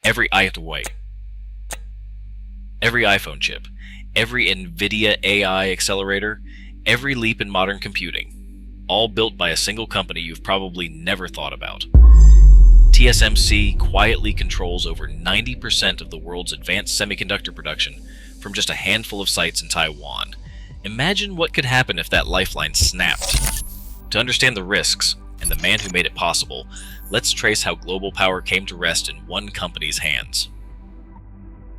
Every I have to wait. Every iPhone chip, every NVIDIA AI accelerator, every leap in modern computing, all built by a single company you've probably never thought about. TSMC quietly controls over 90% of the world's advanced semiconductor production from just a handful of sites in Taiwan. Imagine what could happen if that lifeline snapped. To understand the risks and the man who made it possible, let's trace how global power came to rest in one company's hands.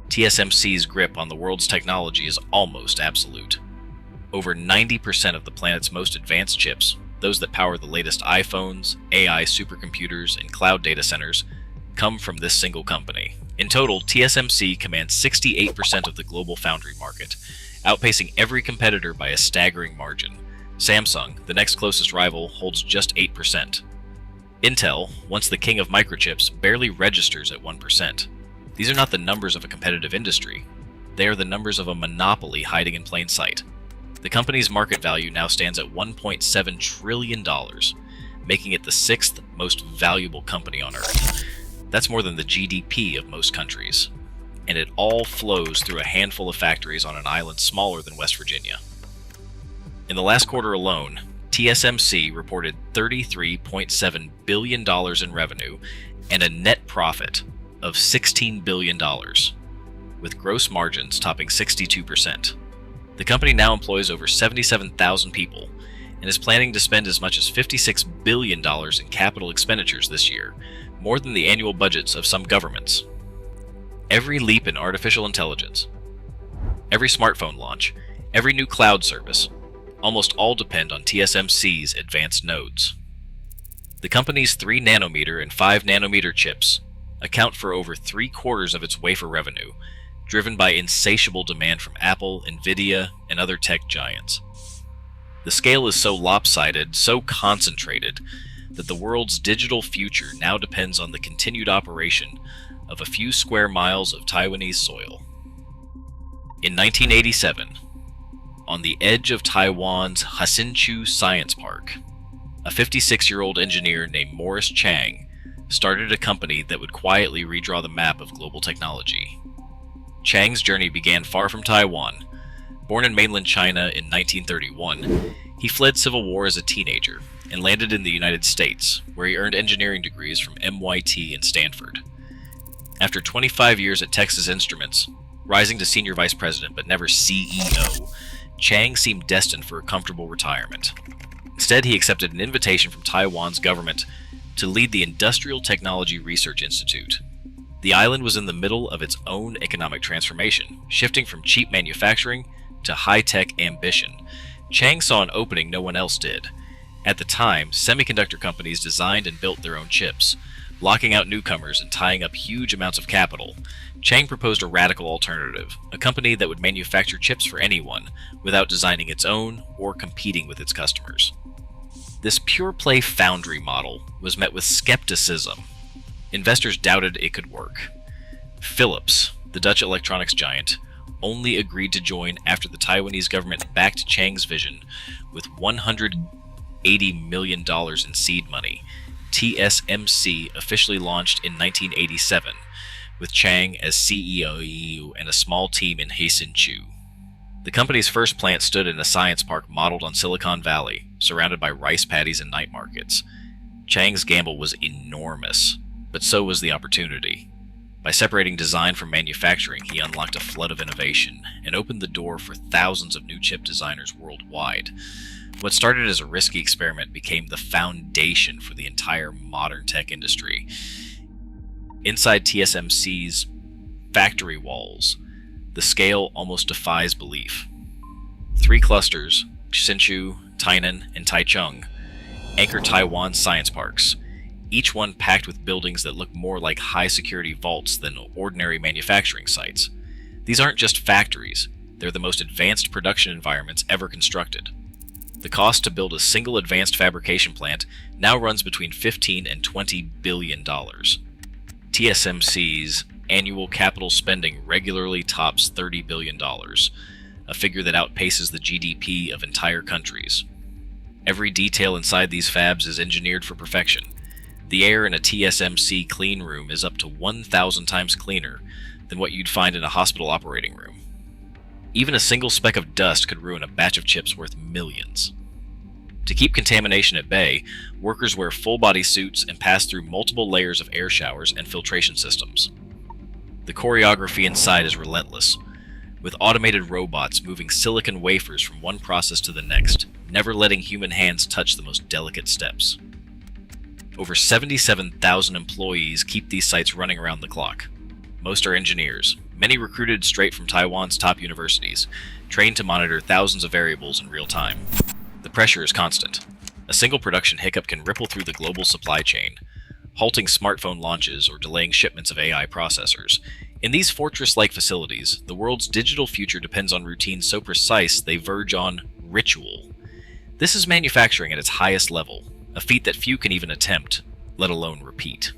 TSMC's grip on the world's technology is almost absolute. Over 90% of the planet's most advanced chips, those that power the latest iPhones, AI supercomputers, and cloud data centers, come from this single company. In total, TSMC commands 68% of the global foundry market, outpacing every competitor by a staggering margin. Samsung, the next closest rival, holds just 8%. Intel, once the king of microchips, barely registers at 1%. These are not the numbers of a competitive industry. They are the numbers of a monopoly hiding in plain sight. The company's market value now stands at $1.7 trillion, making it the sixth most valuable company on Earth. That's more than the GDP of most countries. And it all flows through a handful of factories on an island smaller than West Virginia. In the last quarter alone, TSMC reported $33.7 billion in revenue and a net profit of $16 billion, with gross margins topping 62%. The company now employs over 77,000 people and is planning to spend as much as $56 billion in capital expenditures this year, more than the annual budgets of some governments. Every leap in artificial intelligence, every smartphone launch, every new cloud service, almost all depend on TSMC's advanced nodes. The company's 3nm and 5nm chips account for over 3/4 of its wafer revenue, driven by insatiable demand from Apple, NVIDIA, and other tech giants. The scale is so lopsided, so concentrated, that the world's digital future now depends on the continued operation of a few square miles of Taiwanese soil. In 1987, on the edge of Taiwan's Hsinchu Science Park, a 56-year-old engineer named Morris Chang started a company that would quietly redraw the map of global technology. Chang's journey began far from Taiwan. Born in mainland China in 1931, he fled civil war as a teenager and landed in the United States, where he earned engineering degrees from MIT and Stanford. After 25 years at Texas Instruments, rising to senior vice president but never CEO, Chang seemed destined for a comfortable retirement. Instead, he accepted an invitation from Taiwan's government to lead the Industrial Technology Research Institute. The island was in the middle of its own economic transformation, shifting from cheap manufacturing to high-tech ambition. Chang saw an opening no one else did. At the time, semiconductor companies designed and built their own chips, locking out newcomers and tying up huge amounts of capital. Chang proposed a radical alternative, a company that would manufacture chips for anyone without designing its own or competing with its customers. This pure-play foundry model was met with skepticism. Investors doubted it could work. Philips, the Dutch electronics giant, only agreed to join after the Taiwanese government backed Chang's vision with $180 million in seed money. TSMC officially launched in 1987, with Chang as CEO and a small team in Hsinchu. The company's first plant stood in a science park modeled on Silicon Valley, surrounded by rice paddies and night markets. Chang's gamble was enormous, but so was the opportunity. By separating design from manufacturing, he unlocked a flood of innovation and opened the door for thousands of new chip designers worldwide. What started as a risky experiment became the foundation for the entire modern tech industry. Inside TSMC's factory walls, the scale almost defies belief. 3 clusters, Hsinchu, Tainan, and Taichung, anchor Taiwan's science parks, each one packed with buildings that look more like high-security vaults than ordinary manufacturing sites. These aren't just factories, they're the most advanced production environments ever constructed. The cost to build a single advanced fabrication plant now runs between $15 and $20 billion. TSMC's annual capital spending regularly tops $30 billion, a figure that outpaces the GDP of entire countries. Every detail inside these fabs is engineered for perfection. The air in a TSMC clean room is up to 1,000 times cleaner than what you'd find in a hospital operating room. Even a single speck of dust could ruin a batch of chips worth millions. To keep contamination at bay, workers wear full-body suits and pass through multiple layers of air showers and filtration systems. The choreography inside is relentless, with automated robots moving silicon wafers from one process to the next, never letting human hands touch the most delicate steps. Over 77,000 employees keep these sites running around the clock. Most are engineers, many recruited straight from Taiwan's top universities, trained to monitor thousands of variables in real time. The pressure is constant. A single production hiccup can ripple through the global supply chain, halting smartphone launches or delaying shipments of AI processors. In these fortress-like facilities, the world's digital future depends on routines so precise they verge on ritual. This is manufacturing at its highest level, a feat that few can even attempt, let alone repeat.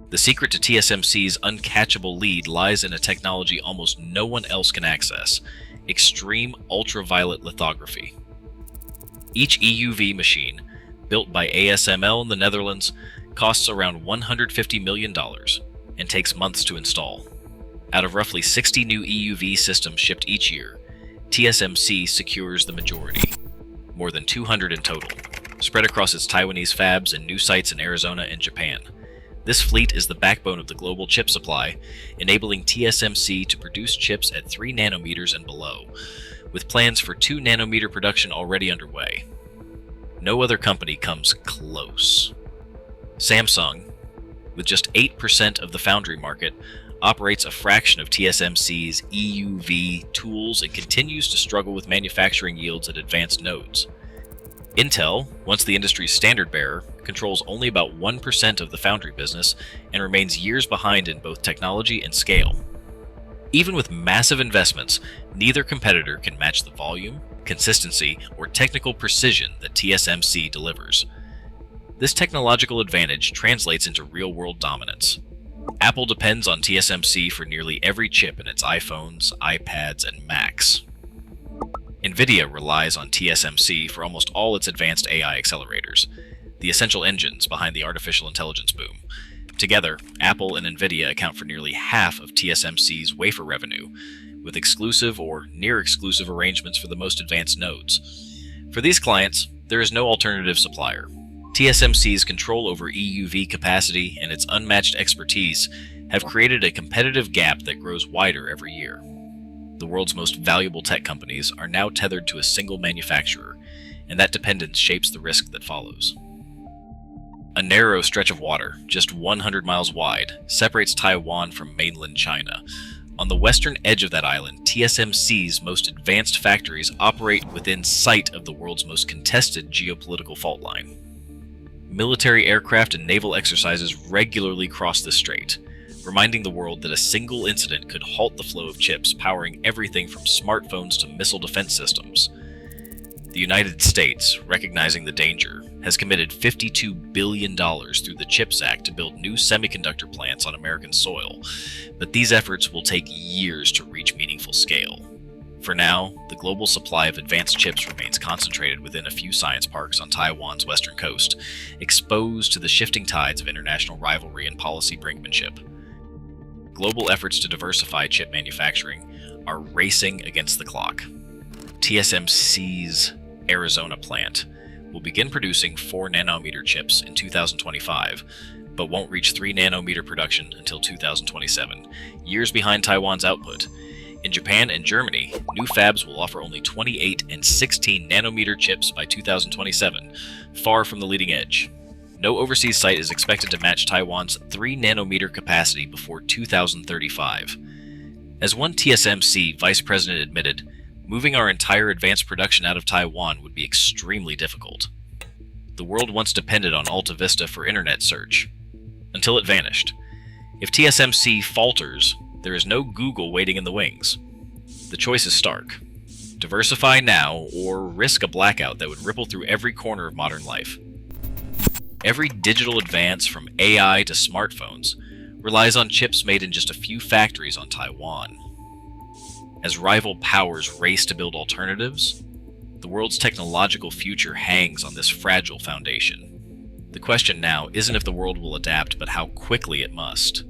The secret to TSMC's uncatchable lead lies in a technology almost no one else can access: extreme ultraviolet lithography. Each EUV machine, built by ASML in the Netherlands, costs around $150 million and takes months to install. Out of roughly 60 new EUV systems shipped each year, TSMC secures the majority, more than 200 in total, spread across its Taiwanese fabs and new sites in Arizona and Japan. This fleet is the backbone of the global chip supply, enabling TSMC to produce chips at 3 nanometers and below, with plans for 2 nanometer production already underway. No other company comes close. Samsung, with just 8% of the foundry market, operates a fraction of TSMC's EUV tools and continues to struggle with manufacturing yields at advanced nodes. Intel, once the industry's standard bearer, controls only about 1% of the foundry business and remains years behind in both technology and scale. Even with massive investments, neither competitor can match the volume, consistency, or technical precision that TSMC delivers. This technological advantage translates into real-world dominance. Apple depends on TSMC for nearly every chip in its iPhones, iPads, and Macs. NVIDIA relies on TSMC for almost all its advanced AI accelerators, the essential engines behind the artificial intelligence boom. Together, Apple and NVIDIA account for nearly half of TSMC's wafer revenue, with exclusive or near-exclusive arrangements for the most advanced nodes. For these clients, there is no alternative supplier. TSMC's control over EUV capacity and its unmatched expertise have created a competitive gap that grows wider every year. The world's most valuable tech companies are now tethered to a single manufacturer, and that dependence shapes the risk that follows. A narrow stretch of water, just 100 miles wide, separates Taiwan from mainland China. On the western edge of that island, TSMC's most advanced factories operate within sight of the world's most contested geopolitical fault line. Military aircraft and naval exercises regularly cross the strait, reminding the world that a single incident could halt the flow of chips powering everything from smartphones to missile defense systems. The United States, recognizing the danger, has committed $52 billion through the CHIPS Act to build new semiconductor plants on American soil, but these efforts will take years to reach meaningful scale. For now, the global supply of advanced chips remains concentrated within a few science parks on Taiwan's western coast, exposed to the shifting tides of international rivalry and policy brinkmanship. Global efforts to diversify chip manufacturing are racing against the clock. TSMC's Arizona plant will begin producing 4 nanometer chips in 2025, but won't reach 3 nanometer production until 2027, years behind Taiwan's output. In Japan and Germany, new fabs will offer only 28 and 16 nanometer chips by 2027, far from the leading edge. No overseas site is expected to match Taiwan's 3 nanometer capacity before 2035. As one TSMC vice president admitted, moving our entire advanced production out of Taiwan would be extremely difficult. The world once depended on Alta Vista for internet search, until it vanished. If TSMC falters, there is no Google waiting in the wings. The choice is stark. Diversify now, or risk a blackout that would ripple through every corner of modern life. Every digital advance, from AI to smartphones, relies on chips made in just a few factories on Taiwan. As rival powers race to build alternatives, the world's technological future hangs on this fragile foundation. The question now isn't if the world will adapt, but how quickly it must.